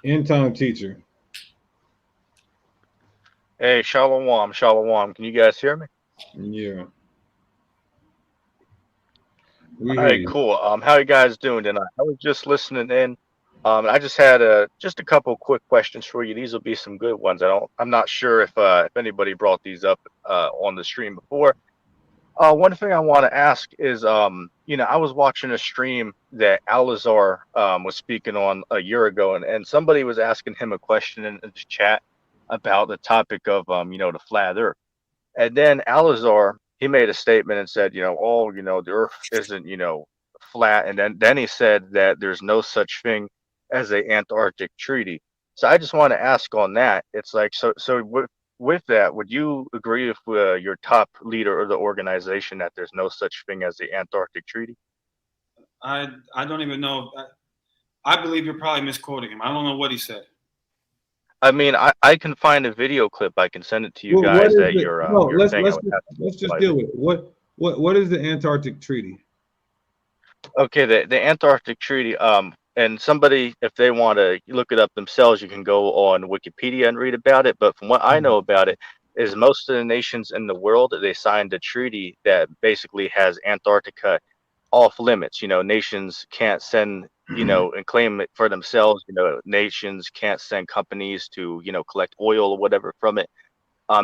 End time teacher. Hey, Shalom, Shalom. Can you guys hear me? Yeah, we All hear right, you. cool. How you guys doing tonight? I was just listening in. I just had just a couple quick questions for you. These will be some good ones. I'm not sure if anybody brought these up on the stream before. One thing I want to ask is, I was watching a stream that Alazar was speaking on a year ago, and somebody was asking him a question in the chat about the topic of, the flat Earth. And then Alazar, he made a statement and said, oh, the Earth isn't, flat. And then he said that there's no such thing as a Antarctic treaty. So I just want to ask on that. It's like, with that, would you agree with your top leader of the organization that there's no such thing as the Antarctic treaty? I don't even know. I believe you're probably misquoting him. I don't know what he said. I mean, I can find a video clip. I can send it to you Well, what guys is that the no? you're saying I would have to Let's just utilize deal it. with it. What is the Antarctic Treaty? Okay, the Antarctic Treaty, and somebody, if they want to look it up themselves, you can go on Wikipedia and read about it. But from what I know about it, is most of the nations in the world, they signed a treaty that basically has Antarctica off limits. Nations can't send, and claim it for themselves. Nations can't send companies to, collect oil or whatever from it.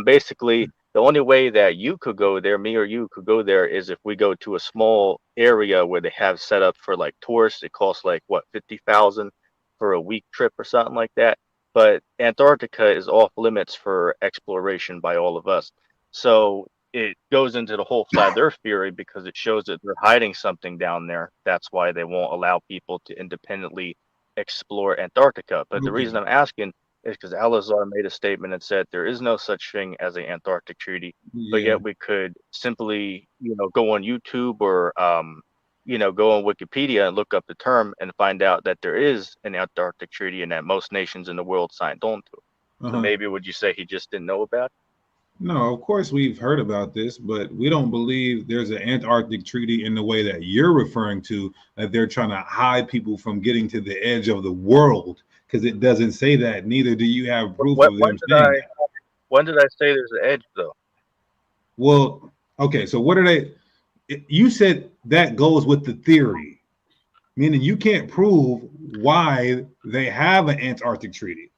Basically, the only way that you could go there, me or you could go there, is if we go to a small area where they have set up for like tourists. It costs like what, 50,000 for a week trip or something like that. But Antarctica is off limits for exploration by all of us. So it goes into the whole flat Earth theory because it shows that they're hiding something down there. That's why they won't allow people to independently explore Antarctica. But the reason Okay. I'm asking is because Alazar made a statement and said there is no such thing as an Antarctic treaty, but Yeah. yet we could simply, go on YouTube or, go on Wikipedia and look up the term and find out that there is an Antarctic treaty and that most nations in the world signed on to it. So Uh-huh. maybe would you say he just didn't know about No, of course we've heard about this, but we don't believe there's an Antarctic treaty in the way that you're referring to, that they're trying to hide people from getting to the edge of the world, because it doesn't say that. Neither do you have it? proof What, of when them did saying I that. when did I say there's an edge though? Well, okay, so what are they? You said that goes with the theory, meaning you can't prove why they have an Antarctic treaty.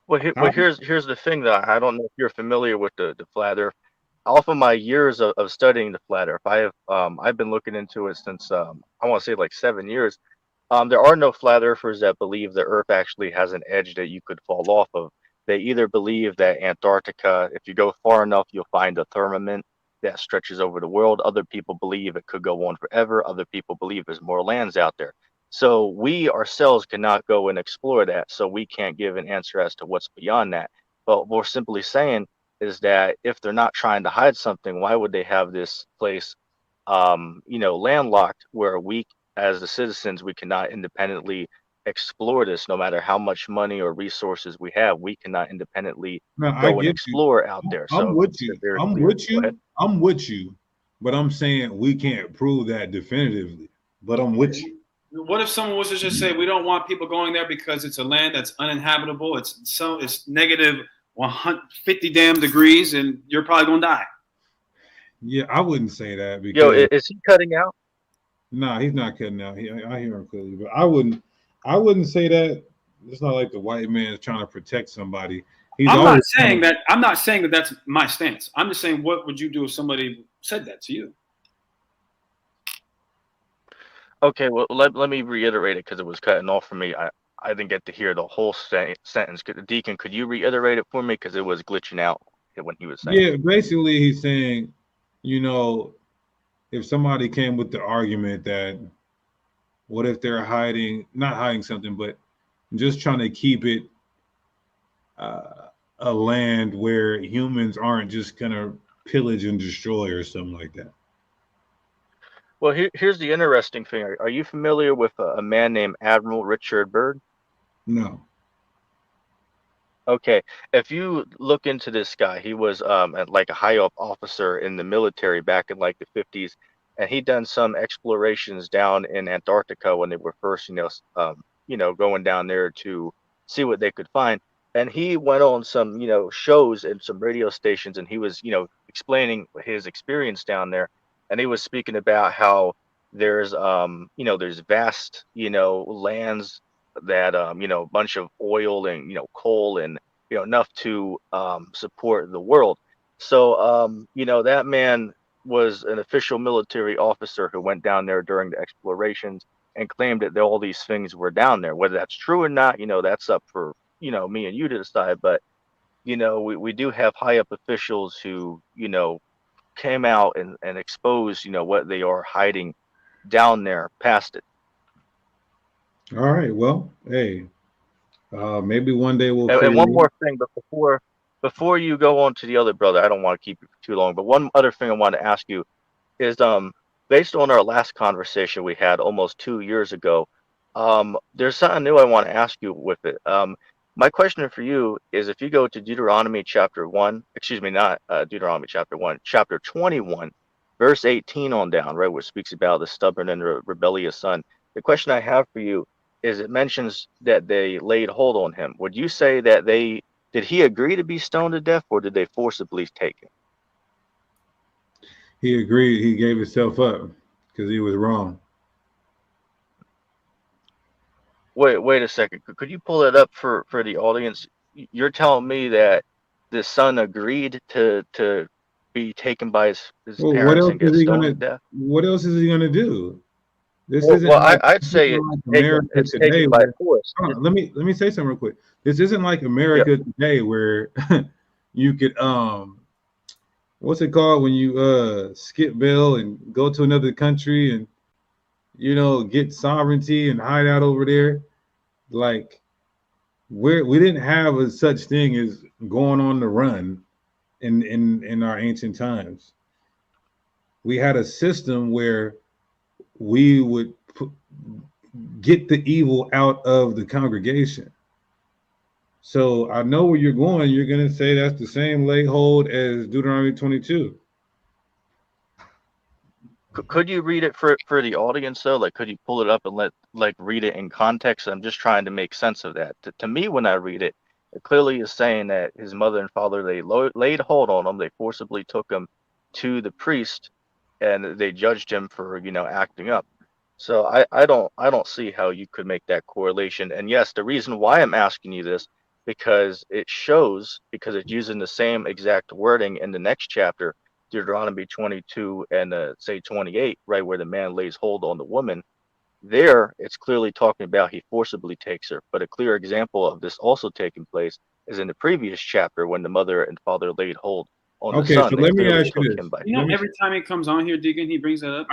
Well, here's the thing though. I don't know if you're familiar with the flat Earth. Off of my years of studying the flat Earth, I've been looking into it since I want to say like 7 years. There are no flat earthers that believe the Earth actually has an edge that you could fall off of. They either believe that Antarctica, if you go far enough, you'll find a firmament that stretches over the world. Other people believe it could go on forever. Other people believe there's more lands out there. So we ourselves cannot go and explore that. So we can't give an answer as to what's beyond that. But what we're simply saying is that if they're not trying to hide something, why would they have this place, landlocked where we, as the citizens, we cannot independently explore this, no matter how much money or resources we have, we cannot independently No, I go and get you. explore out there. I'm So with it's you. very I'm clear. with Go ahead. you. I'm with you. But I'm saying we can't prove that definitively. But I'm with you. What if someone was to just say we don't want people going there because it's a land that's uninhabitable? It's negative 150 damn degrees, and you're probably gonna die. Yeah, I wouldn't say that Yo, because is he cutting out? nah, he's not cutting out. I hear him clearly, but I wouldn't say that. It's not like the white man is trying to protect somebody. He's I'm not always trying saying to. that. I'm not saying that that's my stance. I'm just saying, what would you do if somebody said that to you? Okay, well, let me reiterate it because it was cutting off for me. I didn't get to hear the whole sentence. Deacon, could you reiterate it for me because it was glitching out when he was saying it? Yeah, basically, he's saying, you know, if somebody came with the argument that what if they're not hiding something, but just trying to keep it a land where humans aren't just gonna pillage and destroy or something like that. Well, here's the interesting thing. Are you familiar with a man named Admiral Richard Byrd? No. Okay, if you look into this guy, he was like a high up officer in the military back in like the 50s, and he done some explorations down in Antarctica when they were first, going down there to see what they could find. And he went on some, shows and some radio stations, and he was, explaining his experience down there. And he was speaking about how there's vast, lands that, a bunch of oil and, coal and, enough to support the world. So, that man was an official military officer who went down there during the explorations and claimed that all these things were down there. Whether that's true or not, that's up for, me and you to decide. But, we do have high up officials who, came out and exposed, what they are hiding down there past it. All right. Well, hey, maybe one day we'll. And one more thing, but before you go on to the other brother, I don't want to keep you for too long. But one other thing I want to ask you is, based on our last conversation we had almost 2 years ago, there's something new I want to ask you with it. My question for you is, if you go to Deuteronomy chapter 1, excuse me, not Deuteronomy chapter 1, chapter 21, verse 18 on down, right, which speaks about the stubborn and rebellious son. The question I have for you is, it mentions that they laid hold on him. Would you say that did he agree to be stoned to death, or did they forcibly take him? He agreed. He gave himself up because he was wrong. Wait a second. Could you pull it up for the audience? You're telling me that the son agreed to be taken by his Well, parents and get stoned to death? What else is he gonna do? This Well, isn't well like, I'd say like America it's today. taken by force. Let me say something real quick. This isn't like America today where you could what's it called when you skip bail and go to another country and get sovereignty and hide out over there. Like we didn't have a such thing as going on the run in our ancient times. We had a system where we would get the evil out of the congregation. So I know where you're going. You're going to say that's the same lay hold as Deuteronomy 22. Could you read it for the audience though? Like, could you pull it up and read it in context? I'm just trying to make sense of that. To me, when I read it, it clearly is saying that his mother and father, they laid hold on him. They forcibly took him to the priest, and they judged him for acting up. So I don't see how you could make that correlation. And yes, the reason why I'm asking you this, because it's using the same exact wording in the next chapter, Deuteronomy 22 and say 28, right, where the man lays hold on the woman. There, it's clearly talking about he forcibly takes her. But a clear example of this also taking place is in the previous chapter when the mother and father laid hold on the son. So let me ask you this. Every time he comes on here, Deacon, he brings that up.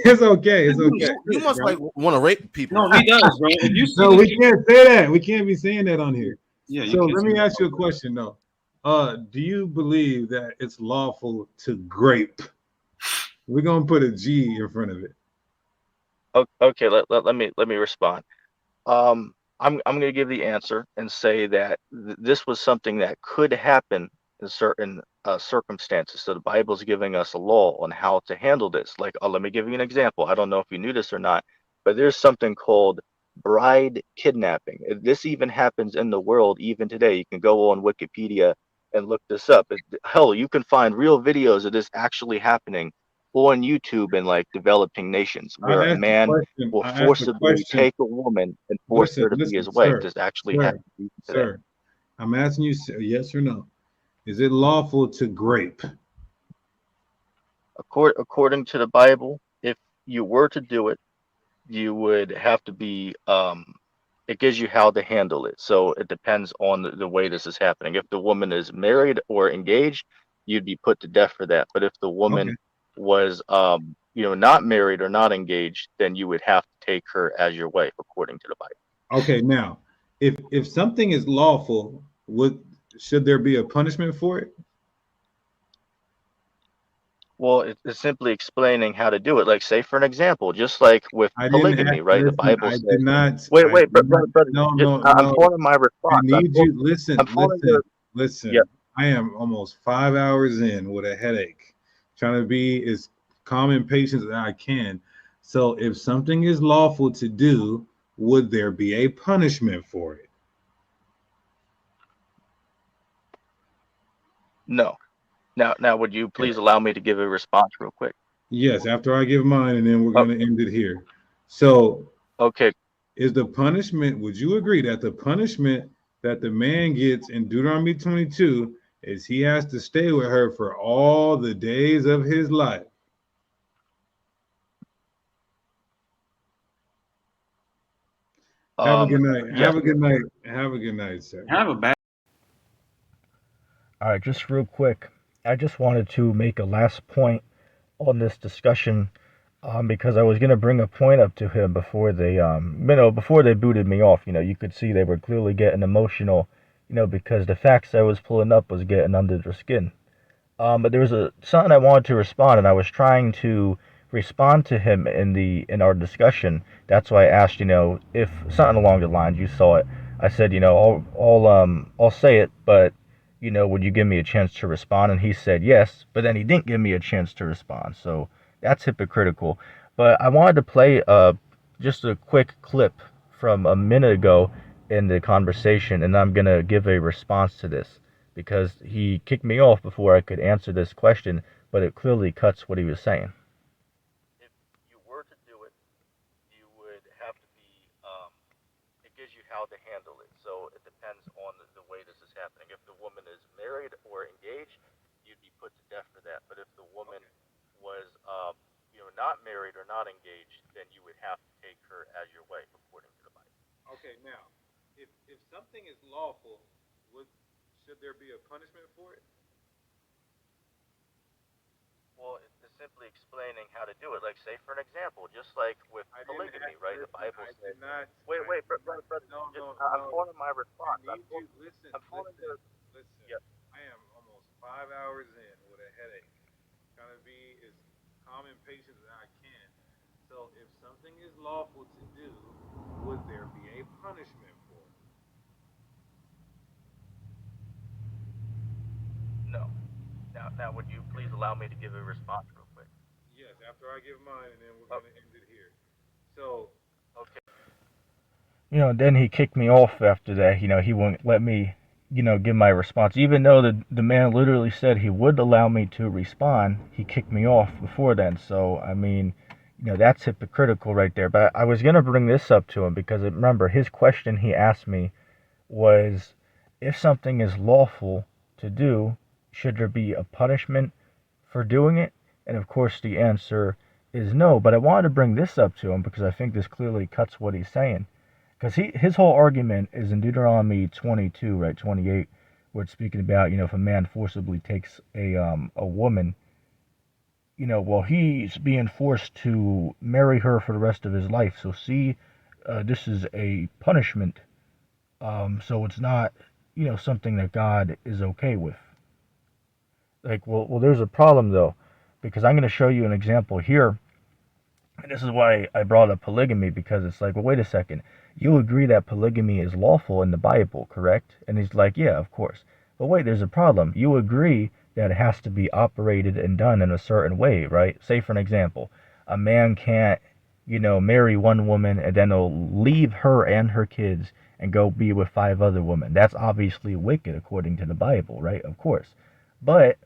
It's okay. It's okay. You must want to rape people. No, he does, bro. If you see no, we can't say that. We can't be saying that on here. Yeah. So let me ask you a question though. Do you believe that it's lawful to grape? We're gonna put a G in front of it. Okay, let me respond. I'm gonna give the answer and say that this was something that could happen in certain circumstances. So the Bible's giving us a law on how to handle this. Like, let me give you an example. I don't know if you knew this or not, but there's something called bride kidnapping. This even happens in the world even today. You can go on Wikipedia and look this up. Hell, you can find real videos of this actually happening on YouTube in developing nations, where a man will forcibly take a woman and force her to be his wife. This actually happens today. Sir, I'm asking you yes or no. Is it lawful to grape? According to the Bible, if you were to do it, you would have to be it gives you how to handle it. So it depends on the way this is happening. If the woman is married or engaged, you'd be put to death for that. But if the woman was not married or not engaged, then you would have to take her as your wife according to the Bible. Okay, now if something is lawful, should there be a punishment for it? Well, it's simply explaining how to do it. Like, say for an example, just like with polygamy, right? The Bible says. Wait, brother. No. I'm pulling my response. I need you. Listen. Yep. I am almost 5 hours in with a headache, trying to be as calm and patient as I can. So if something is lawful to do, would there be a punishment for it? No. Now, would you please allow me to give a response real quick? Yes, after I give mine, and then we're Oh, going to end it here. So, okay. is the punishment, would you agree that the punishment that the man gets in Deuteronomy 22 is he has to stay with her for all the days of his life? Have a good night. Yes. Have a good night. Have a good night, sir. Have a bad. All right, just real quick, I just wanted to make a last point on this discussion because I was going to bring a point up to him before they, before they booted me off. You could see they were clearly getting emotional, because the facts I was pulling up was getting under their skin. But there was something I wanted to respond, and I was trying to respond to him in our discussion. That's why I asked, if something along the lines, you saw it. I said, I'll say it, but would you give me a chance to respond? And he said yes, but then he didn't give me a chance to respond. So that's hypocritical. But I wanted to play just a quick clip from a minute ago in the conversation, and I'm gonna give a response to this because he kicked me off before I could answer this question, but it clearly cuts what he was saying. If you were to do it, you would have to be, it gives you how to handle it. So it depends on the way this is happening. If the woman is married or engaged, you'd be put to death for that. But if the woman was, not married or not engaged, then you would have to take her as your wife according to the Bible. Okay, now, if something is lawful, should there be a punishment for it? Well, it's simply explaining how to do it. Like, say, for an example, just like with polygamy, right? The Bible says. Wait, brother. I'm calling my response. Listen. Yep. I am almost 5 hours in with a headache. Trying to be as calm and patient as I can. So, if something is lawful to do, would there be a punishment for it? No. Now, would you please allow me to give a response real quick? Yes, after I give mine, and then we're going to end it here. So, okay. Then he kicked me off after that. He wouldn't let me, give my response. Even though the man literally said he would allow me to respond, he kicked me off before then. So, I mean, that's hypocritical right there. But I was going to bring this up to him because, remember, his question he asked me was, if something is lawful to do, should there be a punishment for doing it? And of course the answer is no. But I wanted to bring this up to him because I think this clearly cuts what he's saying. Because his whole argument is in Deuteronomy 22, right, 28, where it's speaking about, if a man forcibly takes a woman, well, he's being forced to marry her for the rest of his life. So see, this is a punishment. So it's not, something that God is okay with. Like, well, there's a problem though, because I'm going to show you an example here. And this is why I brought up polygamy, because it's like, well, wait a second. You agree that polygamy is lawful in the Bible, correct? And he's like, yeah, of course. But wait, there's a problem. You agree that it has to be operated and done in a certain way, right? Say, for an example, a man can't, marry one woman and then he'll leave her and her kids and go be with 5 other women. That's obviously wicked according to the Bible, right? Of course. But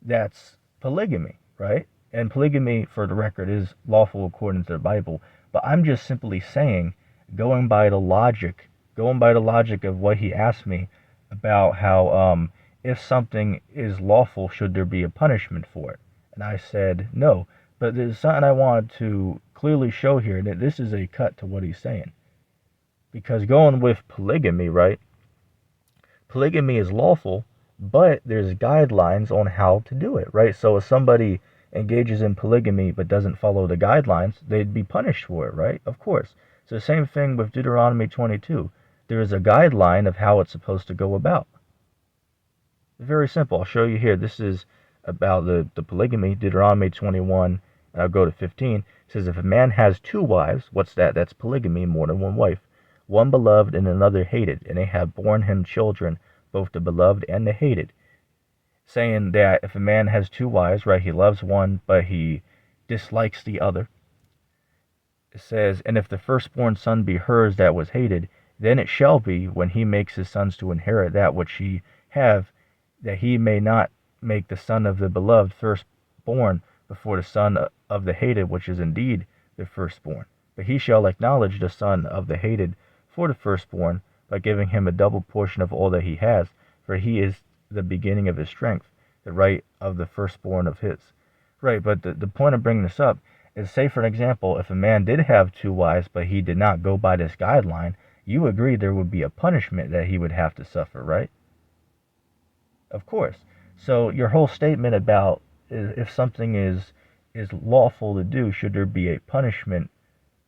that's polygamy, right? And polygamy, for the record, is lawful according to the Bible. But I'm just simply saying, going by the logic of what he asked me about how if something is lawful, should there be a punishment for it? And I said no. But there's something I wanted to clearly show here, that this is a cut to what he's saying. Because going with polygamy, right? Polygamy is lawful, but there's guidelines on how to do it, right? So if somebody engages in polygamy but doesn't follow the guidelines, they'd be punished for it, right? Of course. So the same thing with Deuteronomy 22. There is a guideline of how it's supposed to go about. Very simple. I'll show you here. This is about the polygamy, Deuteronomy 21, and I'll go to 15. It says, if a man has 2 wives, what's that? That's polygamy, more than one wife. One beloved and another hated, and they have borne him children, both the beloved and the hated. Saying that if a man has 2 wives, right, he loves one, but he dislikes the other. It says, "And if the firstborn son be hers that was hated, then it shall be, when he makes his sons to inherit that which he have, that he may not make the son of the beloved firstborn before the son of the hated, which is indeed the firstborn. But he shall acknowledge the son of the hated for the firstborn, by giving him a double portion of all that he has, for he is the beginning of his strength, the right of the firstborn of his." Right, but the point of bringing this up is, say for an example, if a man did have 2 wives, but he did not go by this guideline, you agree there would be a punishment that he would have to suffer, right? Of course. So your whole statement about if something is lawful to do, should there be a punishment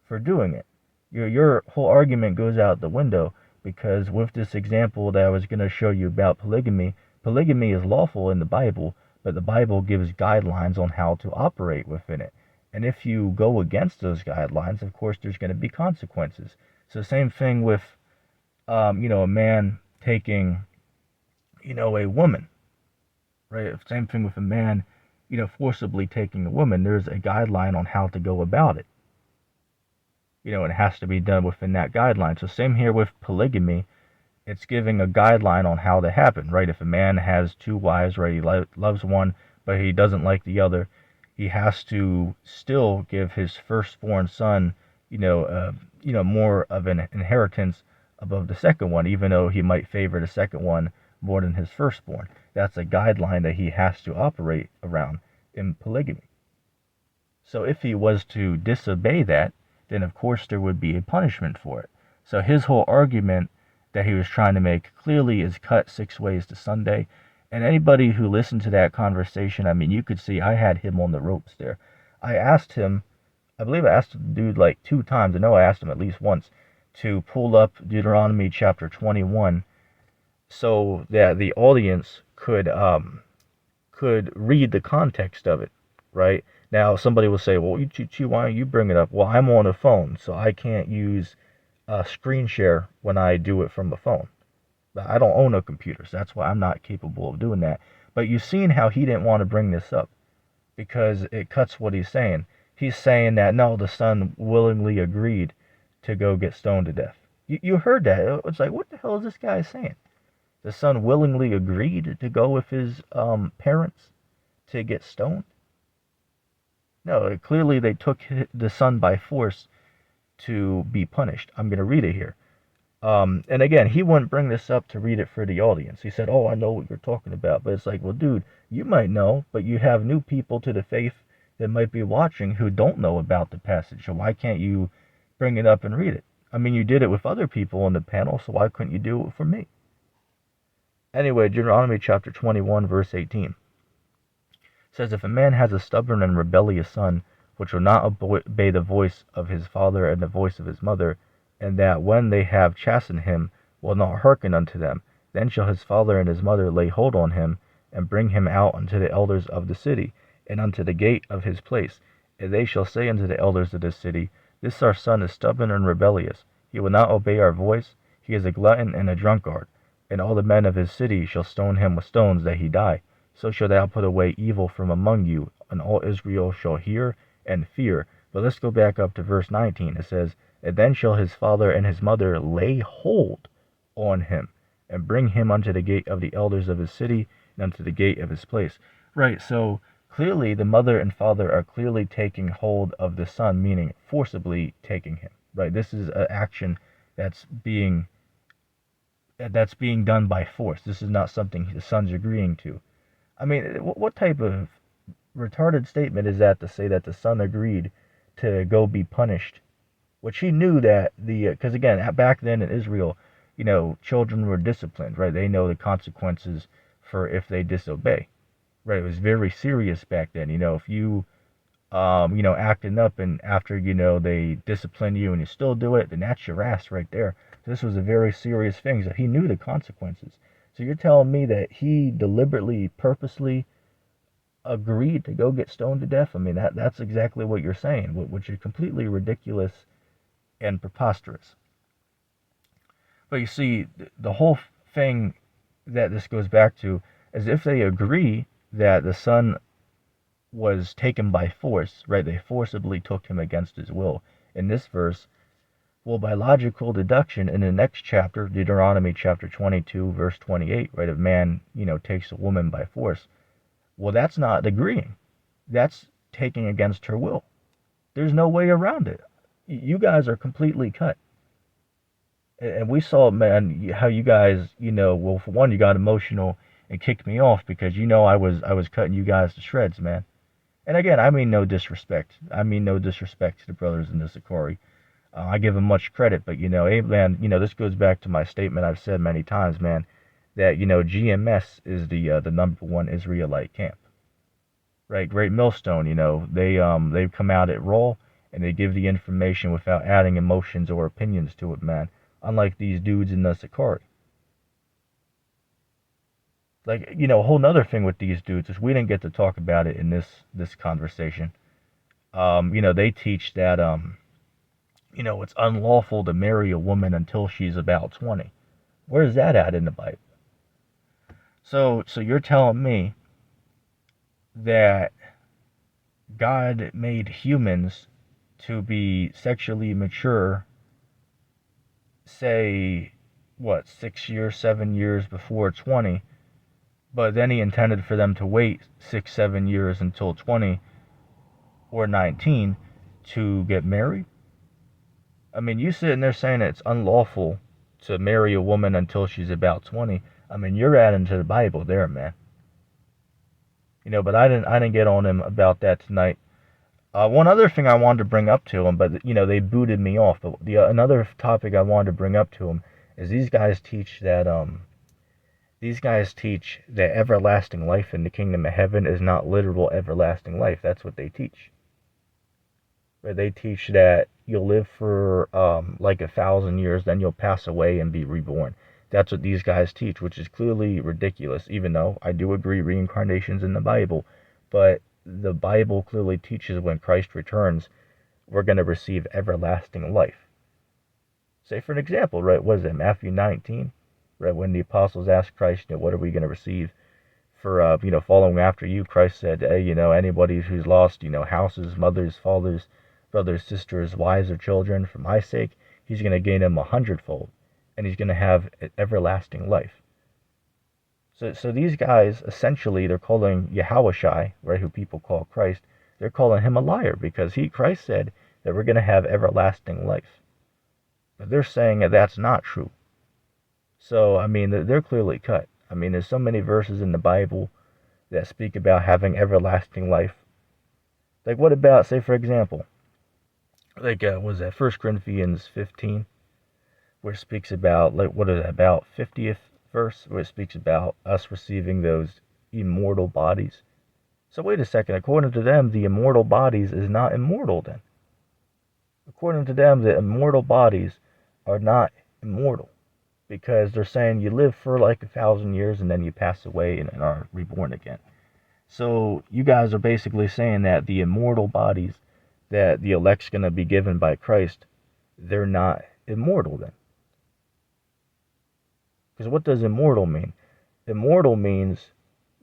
for doing it? Your whole argument goes out the window, because with this example that I was going to show you about polygamy is lawful in the Bible, but the Bible gives guidelines on how to operate within it. And if you go against those guidelines, of course, there's going to be consequences. So same thing with, a man taking, a woman, right? Same thing with a man, forcibly taking a woman. There's a guideline on how to go about it. It has to be done within that guideline. So same here with polygamy. It's giving a guideline on how to happen, right? If a man has 2 wives, right, he loves one, but he doesn't like the other, he has to still give his firstborn son, more of an inheritance above the second one, even though he might favor the second one more than his firstborn. That's a guideline that he has to operate around in polygamy. So if he was to disobey that, then of course there would be a punishment for it. So his whole argument that he was trying to make clearly is cut 6 ways to Sunday. And anybody who listened to that conversation, I mean, you could see I had him on the ropes there. I believe I asked the dude like 2 times. I know I asked him at least once to pull up Deuteronomy chapter 21 so that the audience could read the context of it, right? Now, somebody will say, well, why don't you bring it up? Well, I'm on a phone, so I can't use screen share when I do it from the phone. I don't own a computer, so that's why I'm not capable of doing that. But you've seen how he didn't want to bring this up, because it cuts what he's saying. He's saying that, no, the son willingly agreed to go get stoned to death. You heard that. It's like, what the hell is this guy saying? The son willingly agreed to go with his parents to get stoned? No, clearly they took the son by force to be punished. I'm going to read it here. And again, he wouldn't bring this up to read it for the audience. He said, oh, I know what you're talking about. But it's like, well, dude, you might know, but you have new people to the faith that might be watching who don't know about the passage. So why can't you bring it up and read it? I mean, you did it with other people on the panel, so why couldn't you do it for me? Anyway, Deuteronomy chapter 21, verse 18 says, if a man has a stubborn and rebellious son, which will not obey the voice of his father and the voice of his mother, and that when they have chastened him will not hearken unto them, then shall his father and his mother lay hold on him, and bring him out unto the elders of the city, and unto the gate of his place. And they shall say unto the elders of the city, this our son is stubborn and rebellious. He will not obey our voice. He is a glutton and a drunkard. And all the men of his city shall stone him with stones, that he die. So shalt thou put away evil from among you, and all Israel shall hear and fear. But let's go back up to verse 19. It says, and then shall his father and his mother lay hold on him, and bring him unto the gate of the elders of his city, and unto the gate of his place. Right, so clearly the mother and father are clearly taking hold of the son, meaning forcibly taking him. Right, this is an action that's being done by force. This is not something the son's agreeing to. I mean, what type of retarded statement is that to say that the son agreed to go be punished? Which he knew that because again, back then in Israel, children were disciplined, right? They know the consequences for if they disobey, right? It was very serious back then. If you, acting up and after, they discipline you and you still do it, then that's your ass right there. So this was a very serious thing. So he knew the consequences. So you're telling me that he deliberately, purposely agreed to go get stoned to death? I mean, that's exactly what you're saying, which is completely ridiculous and preposterous. But you see, the whole thing that this goes back to is if they agree that the son was taken by force, right? They forcibly took him against his will. in this verse. Well, by logical deduction, in the next chapter, Deuteronomy chapter 22, verse 28, right, if man, takes a woman by force, well, that's not agreeing. That's taking against her will. There's no way around it. You guys are completely cut. And we saw, man, how you guys, well, for one, you got emotional and kicked me off because I was cutting you guys to shreds, man. And again, I mean no disrespect. I mean no disrespect to the brothers in the Sakari. I give them much credit, but man, this goes back to my statement I've said many times, man, that GMS is the number one Israelite camp. Right, Great Millstone, they've come out at raw and they give the information without adding emotions or opinions to it, man. Unlike these dudes in the Sakari. Like, a whole nother thing with these dudes is we didn't get to talk about it in this conversation. They teach that it's unlawful to marry a woman until she's about 20. Where's that at in the Bible? So you're telling me that God made humans to be sexually mature, say, 6 years, 7 years before 20, but then he intended for them to wait 6, 7 years until 20 or 19 to get married? I mean, you sitting there saying it's unlawful to marry a woman until she's about 20. I mean, you're adding to the Bible there, man. But I didn't get on him about that tonight. One other thing I wanted to bring up to him, but they booted me off. But another topic I wanted to bring up to him is these guys teach that everlasting life in the kingdom of heaven is not literal everlasting life. That's what they teach. But they teach that you'll live for 1,000 years, then you'll pass away and be reborn. That's what these guys teach, which is clearly ridiculous, even though I do agree reincarnation's in the Bible. But the Bible clearly teaches when Christ returns, we're going to receive everlasting life. Say, for an example, right, what is it, Matthew 19? Right, when the apostles asked Christ, what are we going to receive for, following after you? Christ said, hey, anybody who's lost, houses, mothers, fathers, brothers, sisters, wives, or children, for my sake, he's going to gain them 100-fold. And he's going to have everlasting life. So these guys, essentially, they're calling Yahushai, right, who people call Christ, they're calling him a liar because Christ said that we're going to have everlasting life. But they're saying that that's not true. So, I mean, they're clearly cut. I mean, there's so many verses in the Bible that speak about having everlasting life. Like, what about, say, for example, was that 1 Corinthians 15? Where it speaks about, about 50th verse, where it speaks about us receiving those immortal bodies. So wait a second, according to them, the immortal bodies is not immortal then. According to them, the immortal bodies are not immortal. Because they're saying you live for 1,000 years and then you pass away and are reborn again. So you guys are basically saying that the immortal bodies that the elect's going to be given by Christ, they're not immortal then. Because what does immortal mean? Immortal means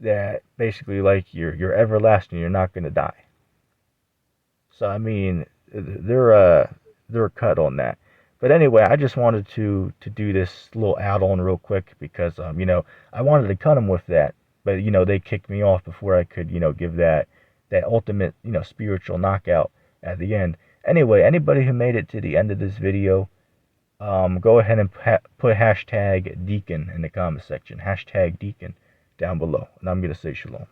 that basically you're everlasting, you're not going to die. So I mean, they're cut on that. But anyway, I just wanted to do this little add-on real quick because I wanted to cut them with that, but they kicked me off before I could give that ultimate spiritual knockout at the end. Anyway, anybody who made it to the end of this video, go ahead and put hashtag Deacon in the comment section. Hashtag Deacon down below. And I'm going to say shalom.